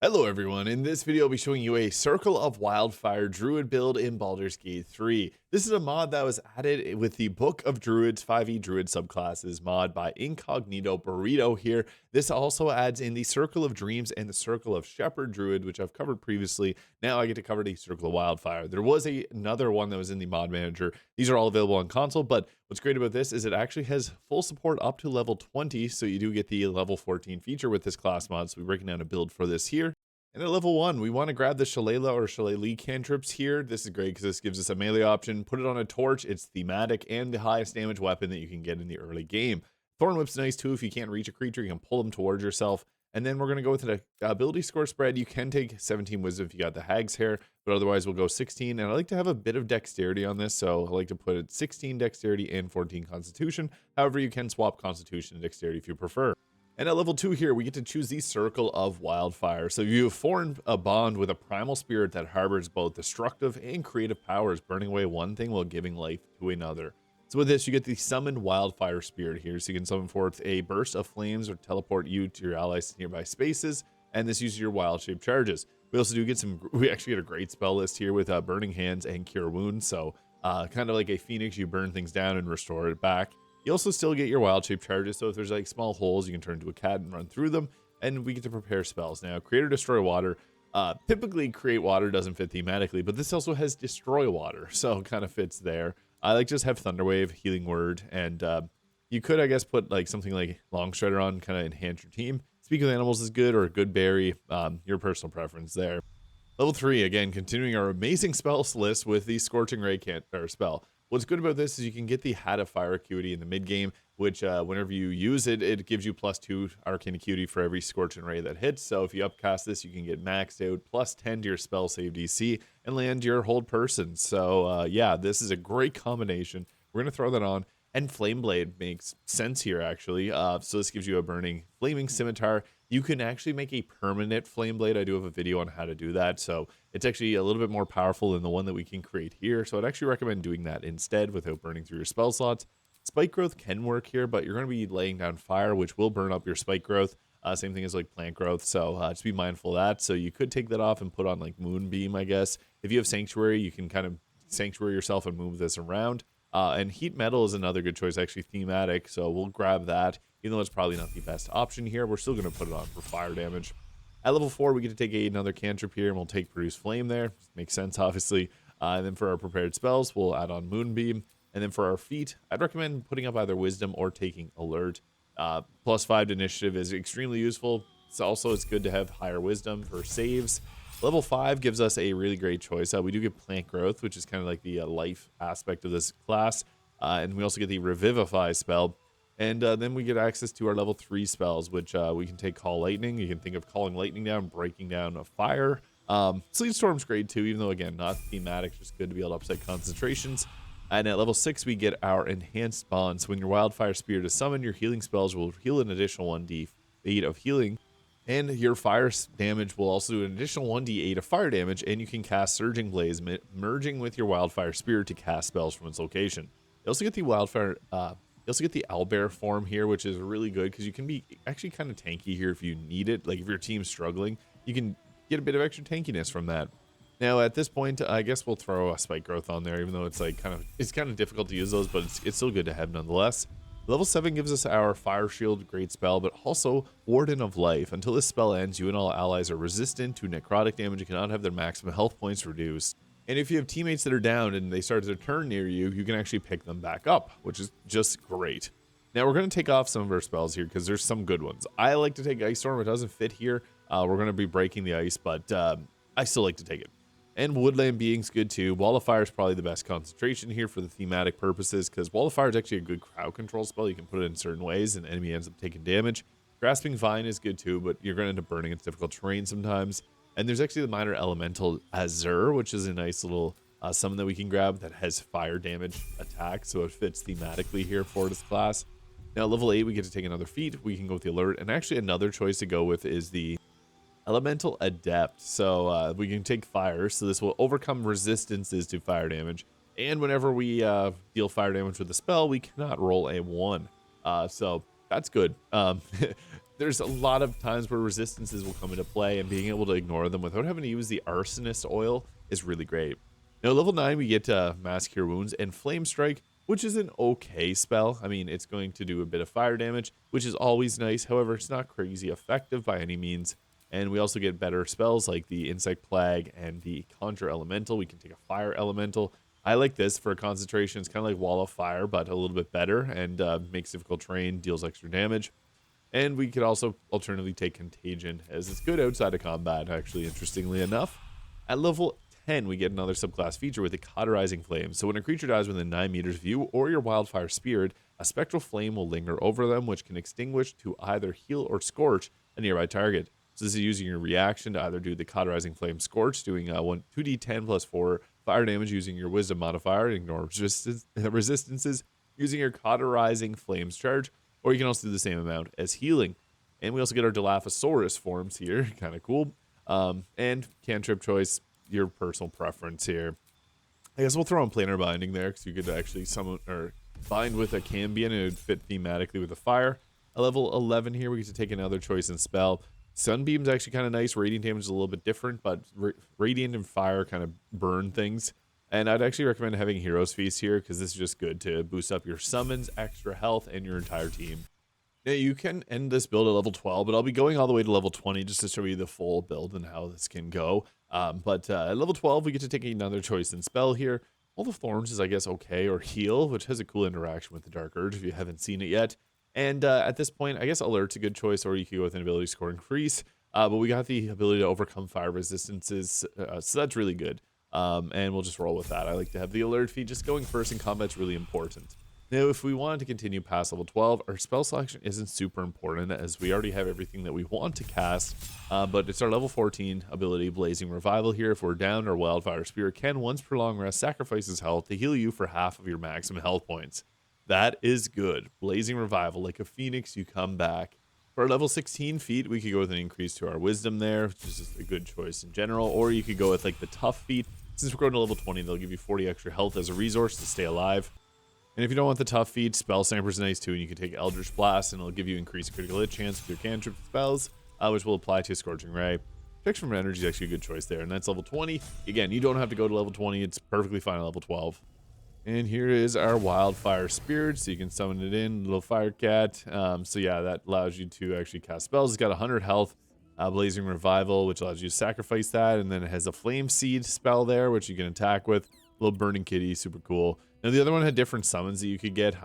Hello everyone, in this video I'll be showing you a Circle of Wildfire Druid build in Baldur's Gate 3. This is a mod that was added with the Book of Druids 5e Druid subclasses mod by IncogneatoBurrito here. This also adds in the Circle of Dreams and the Circle of Shepherd Druid, which I've covered previously. Now I get to cover the Circle of Wildfire. There was another one that was in the mod manager. These are all available on console, but what's great about this is it actually has full support up to level 20, so you do get the level 14 feature with this class mod. So we're breaking down a build for this here. And at level 1, we want to grab the Shillelagh or Shillelagh cantrips here. This is great because this gives us a melee option. Put it on a torch. It's thematic and the highest damage weapon that you can get in the early game. Thorn Whip's nice too. If you can't reach a creature, you can pull them towards yourself. And then we're going to go with an ability score spread. You can take 17 wisdom if you got the hag's hair, but otherwise we'll go 16. And I like to have a bit of dexterity on this, so I like to put it 16 dexterity and 14 constitution. However, you can swap constitution and dexterity if you prefer. And at level 2 here, we get to choose the Circle of Wildfire. So you form a bond with a primal spirit that harbors both destructive and creative powers, burning away one thing while giving life to another. So with this, you get the Summoned Wildfire Spirit here. So you can summon forth a burst of flames or teleport you to your allies to nearby spaces. And this uses your wild shape charges. We also do get we actually get a great spell list here with Burning Hands and Cure Wounds. So kind of like a phoenix, you burn things down and restore it back. You also still get your wild shape charges, so if there's like small holes, you can turn into a cat and run through them, and we get to prepare spells. Now, Create or Destroy Water. Typically, Create Water doesn't fit thematically, but this also has Destroy Water, so it kind of fits there. I like just have Thunderwave, Healing Word, and you could, I guess, put like something like Long Strider on, kind of enhance your team. Speak with Animals is good, or a Good Berry, your personal preference there. Level 3, again, continuing our amazing spells list with the Scorching Ray spell. What's good about this is you can get the Hat of Fire Acuity in the mid game, which whenever you use it, it gives you +2 Arcane Acuity for every Scorching Ray that hits. So if you upcast this, you can get maxed out +10 to your spell save DC and land your hold person. So yeah, this is a great combination. We're going to throw that on. And Flame Blade makes sense here, actually. So this gives you a burning flaming scimitar. You can actually make a permanent Flame Blade. I do have a video on how to do that. So it's actually a little bit more powerful than the one that we can create here. So I'd actually recommend doing that instead without burning through your spell slots. Spike Growth can work here, but you're going to be laying down fire, which will burn up your Spike Growth. Same thing as like Plant Growth. So just be mindful of that. So you could take that off and put on like Moonbeam, I guess. If you have Sanctuary, you can kind of Sanctuary yourself and move this around. And Heat Metal is another good choice, actually thematic, so we'll grab that. Even though it's probably not the best option here, we're still going to put it on for fire damage. At level 4, we get to take another cantrip here, and we'll take Produce Flame there. Makes sense, obviously. And then for our prepared spells, we'll add on Moonbeam. And then for our feat, I'd recommend putting up either Wisdom or taking Alert. +5 to Initiative is extremely useful. It's good to have higher Wisdom for saves. Level 5 gives us a really great choice. We do get Plant Growth, which is kind of like the life aspect of this class. And we also get the Revivify spell. And then we get access to our level 3 spells, which we can take Call Lightning. You can think of calling lightning down, breaking down a fire. Sleet Storm's great too, even though, again, not thematic. Just good to be able to upset concentrations. And at level 6, we get our Enhanced Bond. So when your Wildfire Spirit is summoned, your healing spells will heal an additional 1d8 of healing. And your fire damage will also do an additional 1d8 of fire damage, and you can cast Surging Blaze, merging with your Wildfire Spirit to cast spells from its location. You also get the Owlbear form here, which is really good because you can be actually kind of tanky here if you need it. Like if your team's struggling, you can get a bit of extra tankiness from that. Now at this point, I guess we'll throw a Spike Growth on there, even though it's like kind of difficult to use those, but it's still good to have nonetheless. Level 7 gives us our Fire Shield, great spell, but also Warden of Life. Until this spell ends, you and all allies are resistant to necrotic damage and cannot have their maximum health points reduced. And if you have teammates that are down and they start to turn near you, you can actually pick them back up, which is just great. Now we're going to take off some of our spells here because there's some good ones. I like to take Ice Storm. It doesn't fit here. We're going to be breaking the ice, but I still like to take it. And Woodland Being's good too. Wall of Fire is probably the best concentration here for the thematic purposes because Wall of Fire is actually a good crowd control spell. You can put it in certain ways and the enemy ends up taking damage. Grasping Vine is good too, but you're going to end up burning. It's difficult terrain sometimes. And there's actually the Minor Elemental Azure, which is a nice little summon that we can grab that has fire damage attack, so it fits thematically here for this class. Now at level 8, we get to take another feat. We can go with the Alert, and actually another choice to go with is the Elemental Adept. So we can take fire, so this will overcome resistances to fire damage. And whenever we deal fire damage with a spell, we cannot roll a 1. So that's good. there's a lot of times where resistances will come into play, and being able to ignore them without having to use the Arsonist oil is really great. Now, level 9, we get Mass Cure Wounds and Flame Strike, which is an okay spell. I mean, it's going to do a bit of fire damage, which is always nice. However, it's not crazy effective by any means. And we also get better spells like the Insect Plague and the Conjure Elemental. We can take a Fire Elemental. I like this for a concentration. It's kind of like Wall of Fire, but a little bit better, and makes difficult terrain, deals extra damage. And we could also alternatively take Contagion, as it's good outside of combat, actually, interestingly enough. At level 10, we get another subclass feature with a Cauterizing Flame. So when a creature dies within 9 meters of you or your Wildfire Spirit, a spectral flame will linger over them, which can extinguish to either heal or scorch a nearby target. So this is using your reaction to either do the Cauterizing Flame Scorch, doing 2d10 plus 4 fire damage using your Wisdom modifier, ignore resistances, using your Cauterizing Flames charge, or you can also do the same amount as healing. And we also get our Dilophosaurus forms here, kind of cool. And cantrip choice, your personal preference here. I guess we'll throw in Planar Binding there, because you could actually summon or bind with a Cambion, and it would fit thematically with a fire. At level 11 here, we get to take another choice and spell. Sunbeam's actually kind of nice. Radiant damage is a little bit different, but Radiant and Fire kind of burn things. And I'd actually recommend having Hero's Feast here, because this is just good to boost up your summons, extra health, and your entire team. Now, you can end this build at level 12, but I'll be going all the way to level 20 just to show you the full build and how this can go. But at level 12, we get to take another choice and spell here. All the Thorns is, I guess, okay, or Heal, which has a cool interaction with the Dark Urge if you haven't seen it yet. And at this point, I guess Alert's a good choice, or you could go with an ability score increase. But we got the ability to overcome fire resistances, so that's really good. And we'll just roll with that. I like to have the Alert feat. Just going first in combat's really important. Now, if we wanted to continue past level 12, our spell selection isn't super important, as we already have everything that we want to cast. But it's our level 14 ability, Blazing Revival here. If we're down, our Wildfire Spirit can, once per long rest, sacrifice his health to heal you for half of your maximum health points. That is good. Blazing Revival, like a phoenix, you come back. For our level 16 feat, we could go with an increase to our Wisdom there, which is just a good choice in general. Or you could go with like the Tough feat. Since we're going to level 20, they'll give you 40 extra health as a resource to stay alive. And if you don't want the Tough feat, Spell Stamper's nice too, and you can take Eldritch Blast, and it'll give you increased critical hit chance with your cantrip spells, which will apply to Scorching Ray. Protection from Energy is actually a good choice there, and that's level 20. Again, you don't have to go to level 20. It's perfectly fine at level 12. And here is our Wildfire Spirit, so you can summon it in, little Fire Cat. So yeah, that allows you to actually cast spells. It's got 100 health, Blazing Revival, which allows you to sacrifice that, and then it has a Flame Seed spell there, which you can attack with. Little Burning Kitty, super cool. Now, the other one had different summons that you could get.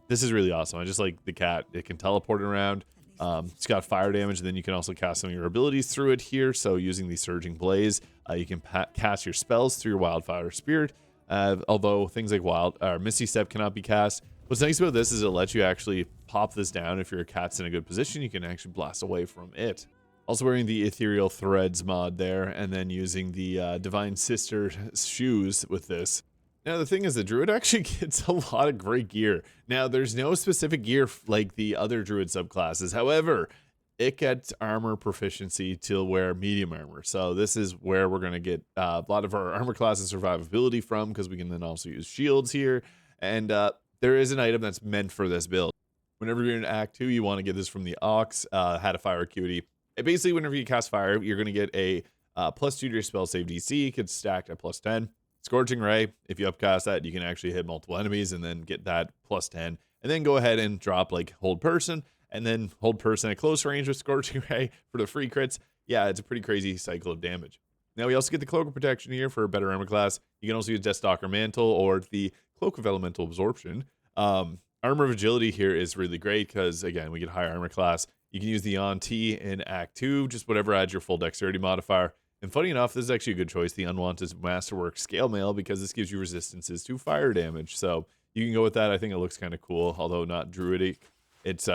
This is really awesome. I just like the cat. It can teleport around. It's got fire damage, and then you can also cast some of your abilities through it here. So using the Surging Blaze, you can cast your spells through your Wildfire Spirit. Although things like Misty Step cannot be cast. What's nice about this is it lets you actually pop this down. If your cat's in a good position, you can actually blast away from it. Also wearing the Ethereal Threads mod there, and then using the Divine Sister shoes with this. Now, the thing is, the Druid actually gets a lot of great gear. Now, there's no specific gear like the other Druid subclasses. However, it gets armor proficiency to wear medium armor. So this is where we're going to get a lot of our armor classes survivability from, because we can then also use shields here. And there is an item that's meant for this build. Whenever you're in Act 2, you want to get this from the Ox, Hat of Fire Acuity. Basically, whenever you cast fire, you're going to get a +2 to your spell save DC. It gets stacked at +10. Scorching Ray, if you upcast that, you can actually hit multiple enemies and then get that +10. And then go ahead and drop like Hold Person, and then Hold Person at close range with Scorching Ray for the free crits. Yeah, it's a pretty crazy cycle of damage. Now, we also get the Cloak of Protection here for a better armor class. You can also use Deathstalker Mantle or the Cloak of Elemental Absorption. Armor of Agility here is really great because, again, we get higher armor class. You can use the On-T in Act 2, just whatever adds your full Dexterity modifier. And funny enough, this is actually a good choice, the Unwanted Masterwork Scale Mail, because this gives you resistances to fire damage. So you can go with that. I think it looks kind of cool, although not druidic. It's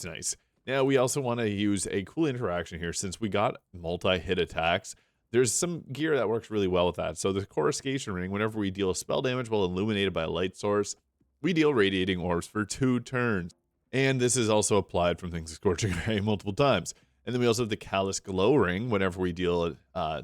nice. Now, we also want to use a cool interaction here. Since we got multi-hit attacks, there's some gear that works really well with that. So the Coruscation Ring, whenever we deal spell damage while illuminated by a light source, we deal Radiating Orbs for 2 turns. And this is also applied from things like Scorching Ray multiple times. And then we also have the Callous Glow Ring. Whenever we deal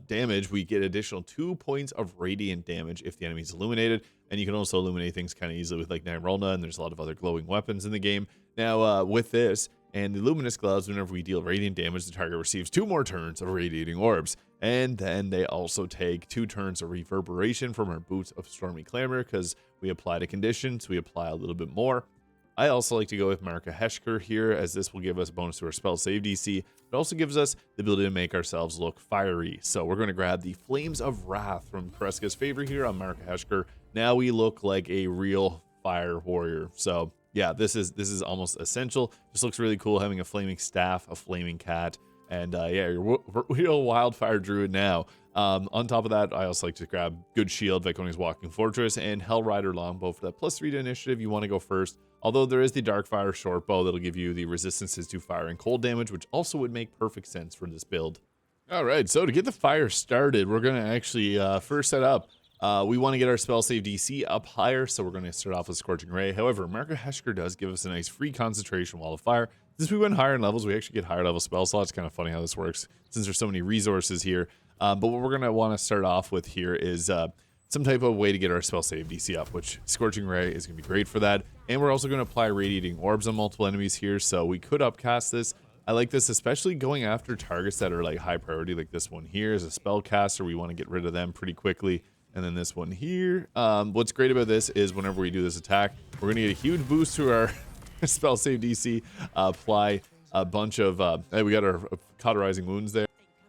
damage, we get additional 2 points of radiant damage if the enemy is illuminated. And you can also illuminate things kind of easily with like Nirona, and there's a lot of other glowing weapons in the game. Now, with this, And the luminous gloves, whenever we deal radiant damage, the target receives 2 more turns of radiating orbs. And then they also take 2 turns of reverberation from our boots of stormy clamor, because we applied a condition, so we apply a little bit more. I also like to go with Marka Heshker here, as this will give us a bonus to our spell save DC. It also gives us the ability to make ourselves look fiery. So we're going to grab the Flames of Wrath from Kreska's favor here on Marka Heshker. Now we look like a real fire warrior. So yeah, this is almost essential. Just looks really cool having a flaming staff, a flaming cat, and yeah, you're real Wildfire Druid now. On top of that, I also like to grab good shield, Viconia's Walking Fortress, and Hellrider Longbow for that +3 to initiative. You want to go first. Although there is the Darkfire Shortbow that'll give you the resistances to fire and cold damage, which also would make perfect sense for this build. All right, so to get the fire started, we're going to actually first set up. We want to get our spell save DC up higher, so we're going to start off with Scorching Ray. However, Marka Heshker does give us a nice free concentration wall of fire. Since we went higher in levels, we actually get higher level spell slots. Kind of funny how this works since there's so many resources here. But what we're going to want to start off with here is some type of way to get our spell save DC up, which Scorching Ray is going to be great for that. And we're also going to apply Radiating Orbs on multiple enemies here, so we could upcast this. I like this, especially going after targets that are like high priority, like this one here is a spellcaster. We want to get rid of them pretty quickly. And then this one here. What's great about this is whenever we do this attack, we're going to get a huge boost to our spell save DC, apply a bunch of, we got our cauterizing wounds there.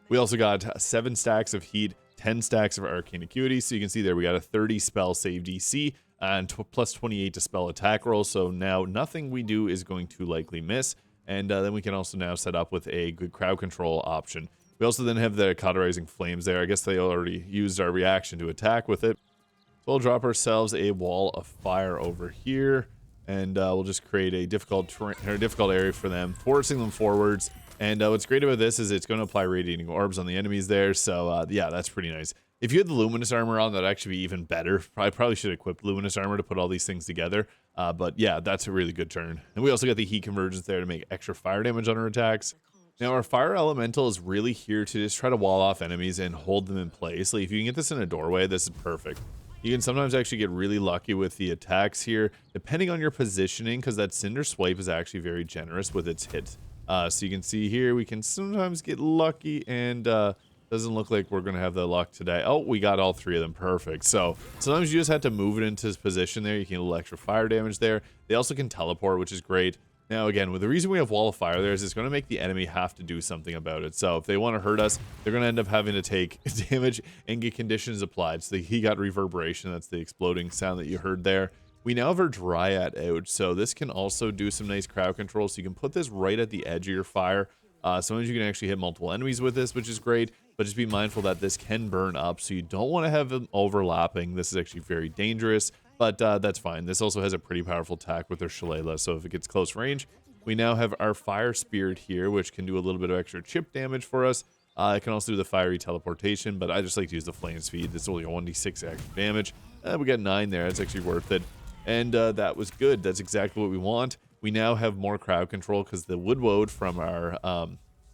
We also got 7 stacks of heat, 10 stacks of arcane acuity. So you can see there we got a 30 spell save DC and plus 28 to spell attack roll. So now nothing we do is going to likely miss. And then we can also now set up with a good crowd control option. We also then have the cauterizing flames there. I guess they already used our reaction to attack with it. So we'll drop ourselves a wall of fire over here. And we'll just create a difficult area for them, forcing them forwards. And what's great about this is it's going to apply radiating orbs on the enemies there. So yeah, that's pretty nice. If you had the luminous armor on, that'd actually be even better. I probably should equip luminous armor to put all these things together. But yeah, that's a really good turn. And we also got the heat convergence there to make extra fire damage on our attacks. Now our fire elemental is really here to just try to wall off enemies and hold them in place. Like if you can get this in a doorway, this is perfect. You can sometimes actually get really lucky with the attacks here, depending on your positioning, because that Cinder Swipe is actually very generous with its hit. So you can see here, we can sometimes get lucky, and doesn't look like we're going to have the luck today. Oh, we got all 3 of them. Perfect. So sometimes you just have to move it into his position there. You can get a little extra fire damage there. They also can teleport, which is great. Now, again, with the reason we have Wall of Fire there is it's going to make the enemy have to do something about it. So if they want to hurt us, they're going to end up having to take damage and get conditions applied. So he got Reverberation. That's the exploding sound that you heard there. We now have our Dryad out, so this can also do some nice crowd control. So you can put this right at the edge of your fire. Sometimes you can actually hit multiple enemies with this, which is great. But just be mindful that this can burn up, so you don't want to have them overlapping. This is actually very dangerous. But that's fine. This also has a pretty powerful attack with their Shillelagh, so if it gets close range, we now have our Fire Spirit here, which can do a little bit of extra chip damage for us. It can also do the Fiery Teleportation, but I just like to use the Flame Speed. This is only a 1d6 extra damage. We got 9 there. That's actually worth it. And that was good. That's exactly what we want. We now have more crowd control because the Woodwode from our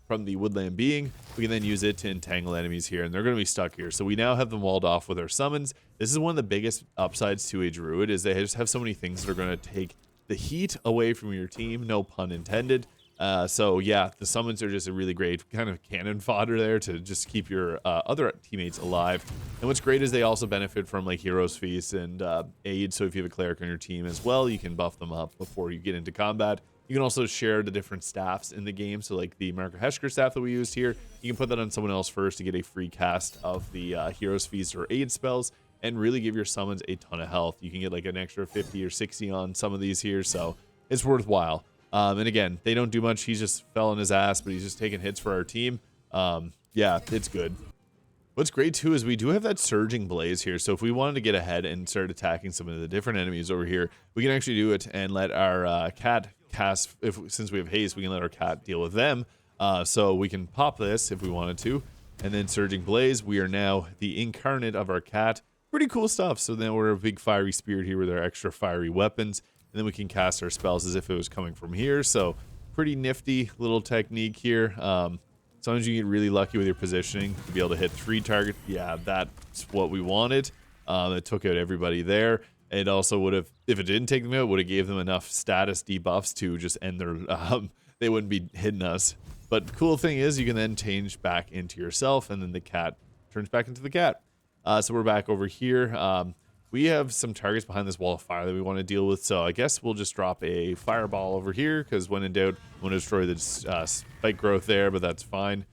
from the Woodland Being, we can then use it to entangle enemies here, and they're going to be stuck here. So we now have them walled off with our summons. This is one of the biggest upsides to a druid, is they just have so many things that are going to take the heat away from your team, no pun intended. So yeah, the summons are just a really great kind of cannon fodder there to just keep your other teammates alive. And what's great is they also benefit from like Hero's Feast and aid. So if you have a cleric on your team as well, you can buff them up before you get into combat. You can also share the different staffs in the game. So like the Marka Heshker staff that we used here, you can put that on someone else first to get a free cast of the Hero's Feast or aid spells and really give your summons a ton of health. You can get like an extra 50 or 60 on some of these here. So it's worthwhile. And again, they don't do much. He's just fell on his ass, but he's just taking hits for our team. Yeah, it's good. What's great too is we do have that Surging Blaze here. So if we wanted to get ahead and start attacking some of the different enemies over here, we can actually do it and let our cat cast, since we have haste, we can let our cat deal with them. So we can pop this if we wanted to. And then Surging Blaze, we are now the incarnate of our cat. Pretty cool stuff. So then we're a big fiery spirit here with our extra fiery weapons. And then we can cast our spells as if it was coming from here. So pretty nifty little technique here. Sometimes you get really lucky with your positioning to be able to hit 3 targets. Yeah, that's what we wanted. It took out everybody there. It also would have, if it didn't take them out, would have gave them enough status debuffs to just end their they wouldn't be hitting us. But the cool thing is you can then change back into yourself, and then the cat turns back into the cat. So we're back over here. We have some targets behind this wall of fire that we want to deal with. So I guess we'll just drop a fireball over here, because when in doubt, I want to destroy the spike growth there, but that's fine.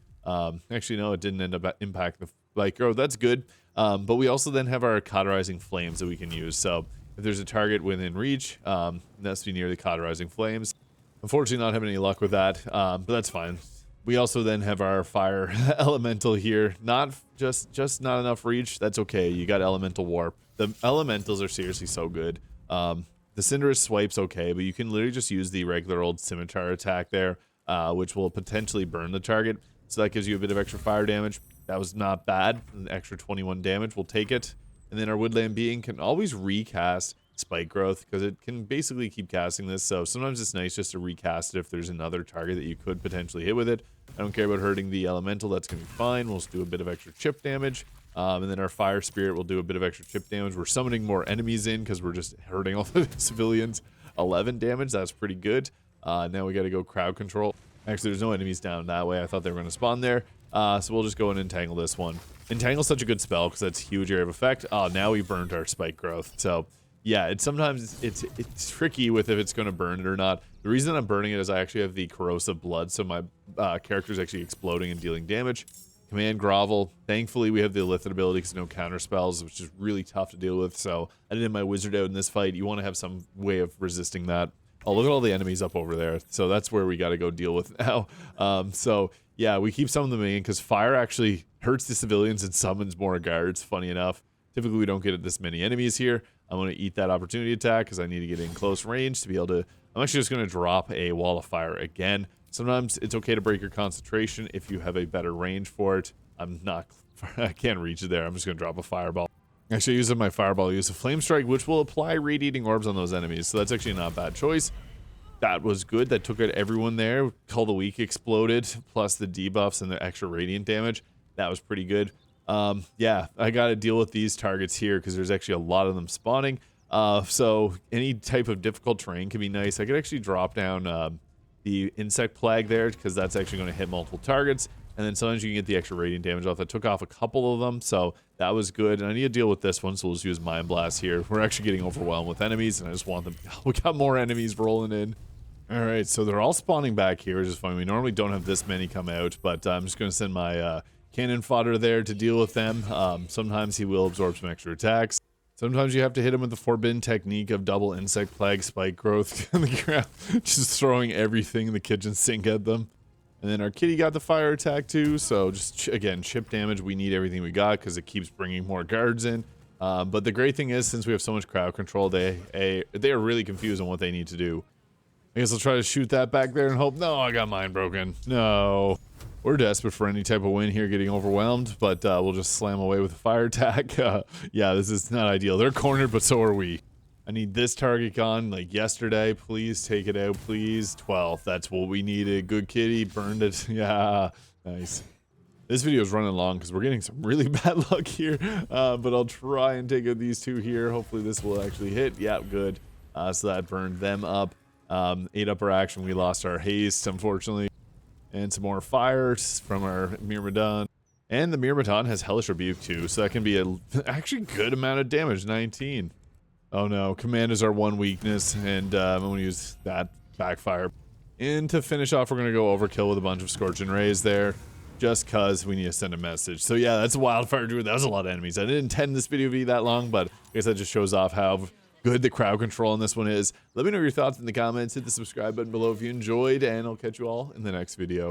Actually, no, it didn't end up impact the spike growth. That's good. But we also then have our cauterizing flames that we can use. So if there's a target within reach, that's be near the cauterizing flames. Unfortunately, not having any luck with that, but that's fine. We also then have our fire elemental here. Not just not enough reach. That's okay. You got elemental warp. The elementals are seriously so good. The Cinderous swipe's okay, but you can literally just use the regular old scimitar attack there, which will potentially burn the target. So that gives you a bit of extra fire damage. That was not bad. An extra 21 damage. We'll take it. And then our Woodland Being can always recast spike growth, because it can basically keep casting this. So sometimes it's nice just to recast it if there's another target that you could potentially hit with it. I don't care about hurting the elemental. That's going to be fine. We'll just do a bit of extra chip damage. And then our fire spirit will do a bit of extra chip damage. We're summoning more enemies in because we're just hurting all the civilians. 11 damage. That's pretty good. Now we got to go crowd control. Actually, there's no enemies down that way. I thought they were going to spawn there. So we'll just go and entangle this one. Entangle's such a good spell because that's huge area of effect. Now we burned our spike growth. So yeah, it's sometimes it's tricky with if it's going to burn it or not. The reason I'm burning it is I actually have the corrosive blood, so my character is actually exploding and dealing damage. Command grovel. Thankfully, we have the Illithid ability because no counter spells, which is really tough to deal with. So I didn't have my wizard out in this fight. You want to have some way of resisting that. Oh, look at all the enemies up over there. So that's where we got to go deal with now. So yeah, we keep some of them in because fire actually hurts the civilians and summons more guards. Funny enough, typically we don't get this many enemies here. I'm going to eat that opportunity attack because I need to get in close range to be able to. I'm actually just going to drop a wall of fire again. Sometimes it's okay to break your concentration if you have a better range for it. I can't reach it there. I'm just going to drop a fireball. Actually, using my fireball, use a flame strike, which will apply radiating orbs on those enemies. So that's actually not a bad choice. That was good. That took out everyone there. Call the Weak exploded, plus the debuffs and the extra radiant damage. That was pretty good. Yeah, I got to deal with these targets here because there's actually a lot of them spawning. So any type of difficult terrain can be nice. I could actually drop down the insect plague there because that's actually going to hit multiple targets. And then sometimes you can get the extra radiant damage off. I took off a couple of them, so that was good. And I need to deal with this one, so we'll just use Mind Blast here. We're actually getting overwhelmed with enemies, and I just want them. We got more enemies rolling in. All right, so they're all spawning back here, which is fine. We normally don't have this many come out, but I'm just going to send my cannon fodder there to deal with them. Sometimes he will absorb some extra attacks. Sometimes you have to hit him with the forbidden technique of double insect plague spike growth on the ground, just throwing everything in the kitchen sink at them. And then our kitty got the fire attack too, so just again, chip damage. We need everything we got because it keeps bringing more guards in. But the great thing is, since we have so much crowd control, they are really confused on what they need to do. I guess I'll try to shoot that back there and hope. No, I got mine broken. No. We're desperate for any type of win here, getting overwhelmed, but we'll just slam away with a fire attack. Yeah, this is not ideal. They're cornered, but so are we. I need this target gone like yesterday. Please take it out, please. 12. That's what we needed. Good kitty. Burned it. Yeah, nice. This video is running long because we're getting some really bad luck here, but I'll try and take out these two here. Hopefully this will actually hit. Yeah, good. So that burned them up. 8 upper action. We lost our haste, unfortunately. And some more fires from our Myrmidon. And the Myrmidon has Hellish Rebuke too, so that can be a actually good amount of damage. 19. Oh no, command is our one weakness, and I'm going to use that backfire. And to finish off, we're going to go overkill with a bunch of Scorching Rays there, just because we need to send a message. So yeah, that's a Wildfire Druid. That was a lot of enemies. I didn't intend this video to be that long, but I guess that just shows off how good the crowd control on this one is. Let me know your thoughts in the comments. Hit the subscribe button below if you enjoyed, and I'll catch you all in the next video.